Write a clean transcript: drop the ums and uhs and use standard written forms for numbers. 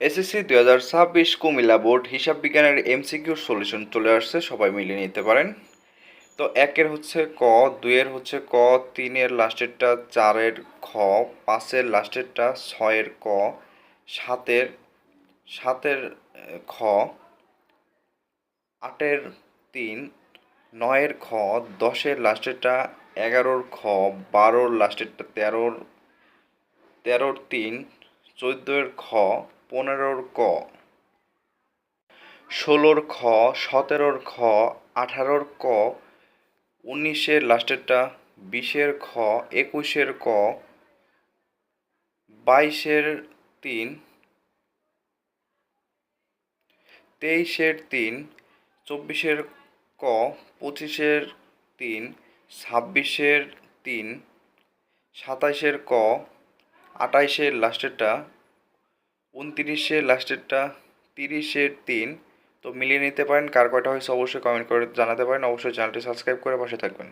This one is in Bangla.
এসএসসি 2026 কুমিল্লা বোর্ড হিসাব বিজ্ঞানের এমসিকিউর সলিউশন চলে আসছে, সবাই মিলিয়ে নিতে পারেন। তো একের হচ্ছে ক, দুইয়ের হচ্ছে ক, তিনের লাস্টেরটা চারের খ, পাঁচের লাস্টেরটা ছয়ের ক, সাতের সাতের খ, আটের তিন, নয়ের খ, দশের লাস্টেরটা এগারোর খ, বারোর লাস্টেরটা তেরোর তিন, চোদ্দোর খ, পনেরোর ক, ষোলোর খ, সতেরোর খ, আঠারোর ক, উনিশের লাস্টেরটা বিশের খ, একুশের ক, বাইশের তিন, তেইশের তিন, চব্বিশের ক, পঁচিশের তিন, ছাব্বিশের তিন, সাতাইশের ক, আটাইশের লাস্টেরটা, উনতিরিশের লাস্টেরটা, তিরিশের তিন। তো মিলিয়ে নিতে পারেন, কার কয়টা হয়েছে অবশ্যই কমেন্ট করে জানাতে পারেন। অবশ্যই চ্যানেলটি সাবস্ক্রাইব করে পাশে থাকবেন।